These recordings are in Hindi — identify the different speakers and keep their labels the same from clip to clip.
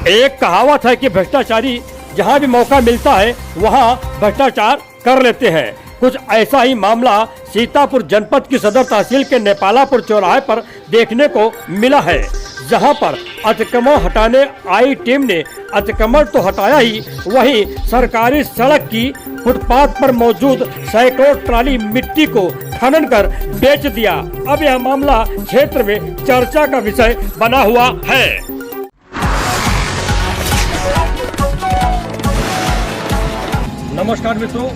Speaker 1: एक कहावत है कि भ्रष्टाचारी जहां भी मौका मिलता है वहां भ्रष्टाचार कर लेते हैं। कुछ ऐसा ही मामला सीतापुर जनपद की सदर तहसील के नेपालापुर चौराहे पर देखने को मिला है, जहां पर अतिक्रमण हटाने आई टीम ने अतिक्रमण तो हटाया ही, वहीं सरकारी सड़क की फुटपाथ पर मौजूद सैकड़ों ट्राली मिट्टी को खनन कर बेच दिया। अब यह मामला क्षेत्र में चर्चा का विषय बना हुआ है। नमस्कार मित्रों,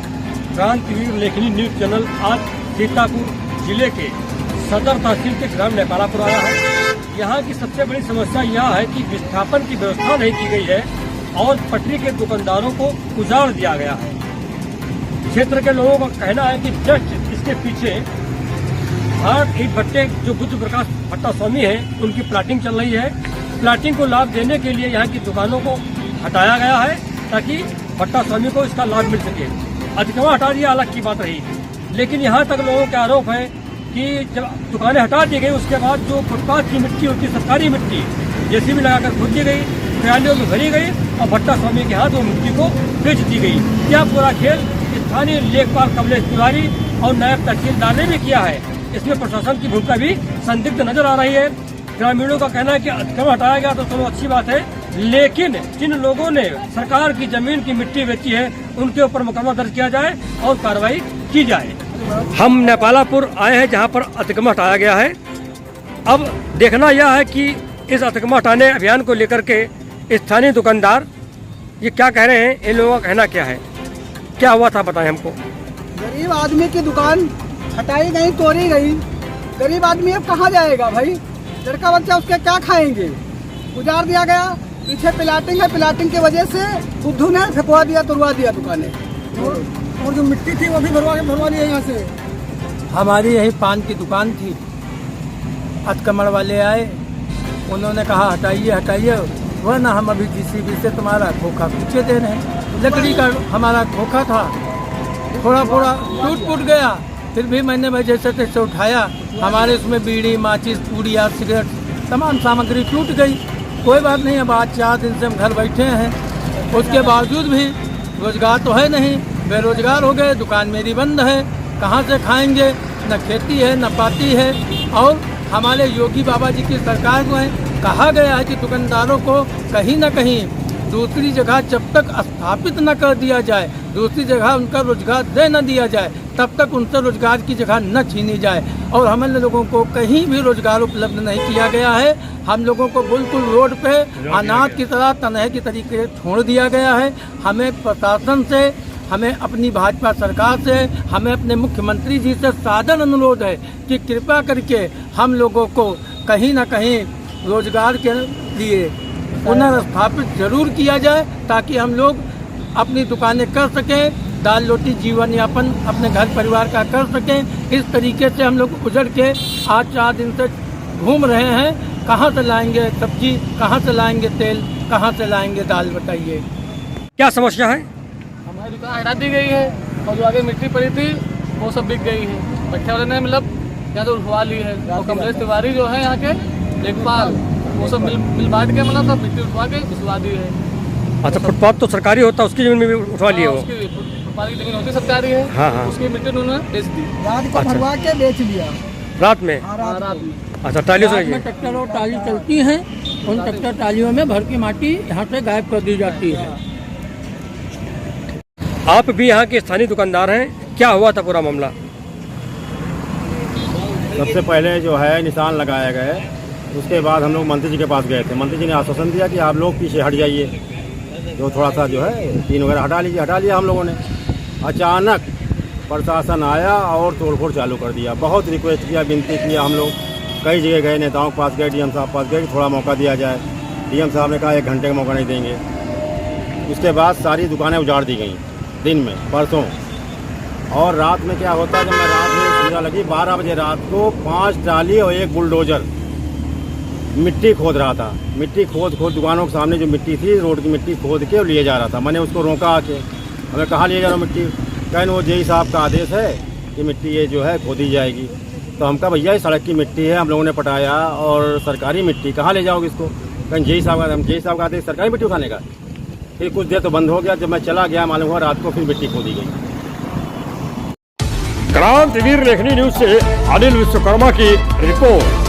Speaker 1: क्रांतिवीर लेखनी न्यूज चैनल आज सीतापुर जिले के सदर तहसील के ग्राम नेपालापुर आया है। यहाँ की सबसे बड़ी समस्या यह है कि विस्थापन की व्यवस्था नहीं की गई है और पटरी के दुकानदारों को उजाड़ दिया गया है। क्षेत्र के लोगों का कहना है कि जस्ट इसके पीछे भारत ईंट भट्टे जो बुद्ध प्रकाश भट्टा स्वामी है, उनकी प्लाटिंग चल रही है। प्लाटिंग को लाभ देने के लिए यहाँ की दुकानों को हटाया गया है ताकि भट्टा स्वामी को इसका लाभ मिल सके। अतिक्रमण हटा दिया अलग की बात रही, लेकिन यहाँ तक लोगों का आरोप है कि जब दुकानें हटा दी गई उसके बाद जो फुटपाथ की मिट्टी होती, सरकारी मिट्टी जेसीबी लगाकर खोद दी गई, ट्रालियों में भरी गई और भट्टा स्वामी के हाथ वो मिट्टी को बेच दी गई। यह पूरा खेल स्थानीय लेखपाल कमलेश तिवारी और नायब तहसीलदार ने भी किया है। इसमें प्रशासन की भूमिका भी संदिग्ध नजर आ रही है। ग्रामीणों का कहना है कि अतिक्रमण हटाया गया तो चलो अच्छी बात है, लेकिन जिन लोगों ने सरकार की जमीन की मिट्टी बेची है उनके ऊपर मुकदमा दर्ज किया जाए और कार्रवाई की जाए। हम नेपालापुर आए हैं जहां पर अतिक्रमण हटाया गया है। अब देखना यह है कि इस अतिक्रमण हटाने अभियान को लेकर के स्थानीय दुकानदार ये क्या कह रहे हैं, इन लोगों का कहना क्या है, क्या हुआ था बताएं हमको।
Speaker 2: गरीब आदमी की दुकान हटाई गई, तोड़ी गई, गरीब आदमी अब कहाँ जाएगा भाई? लड़का बच्चा उसके क्या खाएंगे? उजाड़ दिया गया। पीछे प्लाटिंग है, प्लाटिंग की वजह से बुद्धू ने फेंकवा दिया, तोड़वा दिया दुकानें और जो मिट्टी थी वो भी भरवा लिया यहाँ से।
Speaker 3: हमारी यही पान की दुकान थी, अतिक्रमण वाले आए, उन्होंने कहा हटाइए हटाइए, वह ना हम अभी जीसीबी से तुम्हारा खोखा पीछे दे रहे हैं। लकड़ी का हमारा खोखा था, थोड़ा थोड़ा टूट गया, फिर भी मैंने वजह से उठाया। हमारे उसमें बीड़ी, माचिस, पूड़िया, सिगरेट तमाम सामग्री टूट गई। कोई बात नहीं, अब आज 4 दिन से हम घर बैठे हैं, उसके बावजूद भी रोजगार तो है नहीं, बेरोजगार हो गए। दुकान मेरी बंद है, कहाँ से खाएंगे? न खेती है न पाती है। और हमारे योगी बाबा जी की सरकार में कहा गया है कि दुकानदारों को कहीं न कहीं दूसरी जगह जब तक स्थापित न कर दिया जाए, दूसरी जगह उनका रोजगार दे न दिया जाए, तब तक उनसे रोजगार की जगह न छीनी जाए। और हम लोगों को कहीं भी रोजगार उपलब्ध नहीं किया गया है। हम लोगों को बिल्कुल रोड पे अनाथ की तरह तनहे की तरीके छोड़ दिया गया है। हमें प्रशासन से, हमें अपनी भाजपा सरकार से, हमें अपने मुख्यमंत्री जी से सादर अनुरोध है कि कृपया करके हम लोगों को कहीं ना कहीं रोजगार के लिए पुनर्स्थापित जरूर किया जाए, ताकि हम लोग अपनी दुकानें कर सकें, दाल रोटी जीवन यापन अपने घर परिवार का कर सकें। इस तरीके से हम लोग उजड़ के आज 4 दिन से घूम रहे हैं। कहाँ से लाएंगे सब्जी, कहाँ से लाएंगे तेल, कहाँ से लाएंगे दाल, बताइए।
Speaker 1: क्या समस्या है?
Speaker 4: हमारी दुकान हटा दी गई है और जो आगे मिट्टी पड़ी थी वो सब बिक गई है। भट्टे वाले ने मतलब यहाँ तो उठवा ली है और कमलेश तिवारी जो है यहाँ के लेखपाल, वो सब मिल बांट के मतलब सब मिट्टी उठवा के भिजवा दी है।
Speaker 1: अच्छा, फुटपाथ तो सरकारी होता है, उसकी जमीन में भी उठवा लिए हो?
Speaker 4: फुटपाथ की जमीन होती सरकारी है। हाँ। उसकी मिट्टी उन्होंने बेच दी,
Speaker 2: रात को भरवा के बेच लिया।
Speaker 1: रात में?
Speaker 2: रात में।
Speaker 1: अच्छा, ट्रालियों से
Speaker 3: ट्रैक्टर और ट्राली चलती हैं, उन ट्रैक्टर ट्रालियों में भर की माटी यहाँ से गायब कर दी जाती है।
Speaker 1: आप भी यहाँ के स्थानीय दुकानदार हैं, क्या हुआ था पूरा मामला?
Speaker 5: सबसे पहले जो है निशान लगाया गया, उसके बाद हम लोग मंत्री जी के पास गए थे। मंत्री जी ने आश्वासन दिया कि आप लोग पीछे हट जाइए, जो थोड़ा सा जो है टीन वगैरह हटा लीजिए। हटा लिया हम लोगों ने। अचानक प्रशासन आया और तोड़फोड़ चालू कर दिया। बहुत रिक्वेस्ट किया, विनती किया, हम लोग कई जगह गए, नेताओं के पास गए, डीएम साहब पास गए कि थोड़ा मौका दिया जाए। डीएम साहब ने कहा 1 घंटे का मौका नहीं देंगे। उसके बाद सारी दुकानें उजाड़ दी गई दिन में, परसों। और रात में क्या होता है, जब मैं रात में सुविधा लगी 12 बजे रात को 5 ट्राली और 1 बुलडोजर मिट्टी खोद रहा था। मिट्टी खोद दुकानों के सामने जो मिट्टी थी, रोड की मिट्टी खोद के लिए जा रहा था। मैंने उसको रोका आके, हमें कहाँ ले जा रहा हूँ मिट्टी? कहने वो जेई साहब का आदेश है कि मिट्टी ये जो है खोदी जाएगी। तो हम कहा भैया ये सड़क की मिट्टी है, हम लोगों ने पटाया और सरकारी मिट्टी कहाँ ले जाओगे इसको? कहीं जेई साहब आते सरकारी मिट्टी उठाने का। फिर कुछ देर तो बंद हो गया, जब मैं चला गया मालूम हुआ रात को फिर मिट्टी खोदी गई।
Speaker 1: क्रांतिवीर लेखनी न्यूज से अनिल विश्वकर्मा की रिपोर्ट।